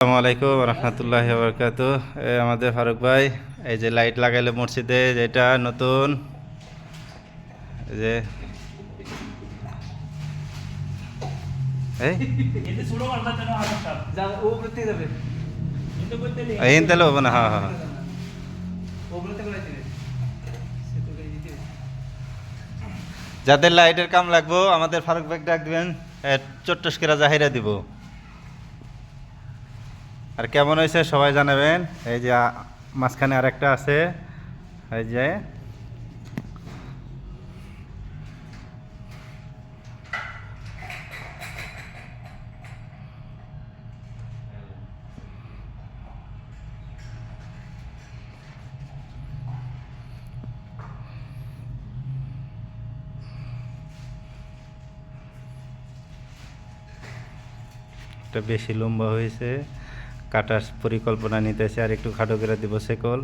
আসসালামু আলাইকুম রহমতুল্লাহি ওয়া বারাকাতুহু। আমাদের ফারুক ভাই এই যে লাইট লাগাইলো মসজিদে, যেটা নতুন এই যে এই এই তাহলে হবে না। হ্যাঁ হ্যাঁ, যাদের লাইটের কাম লাগবো আমাদের ফারুক ভাই ডাক দিবেন, চট্টস্কিরা জাহিরা দিব। আর কেমন হয়েছে সবাই জানাবেন। এই যে মাঝখানে আরেকটা আছে, এই যে এটা বেশি লম্বা হয়েছে, কাটার পরিকল্পনা নিতেছে, আর একটু খাটো করে দিব সেকল।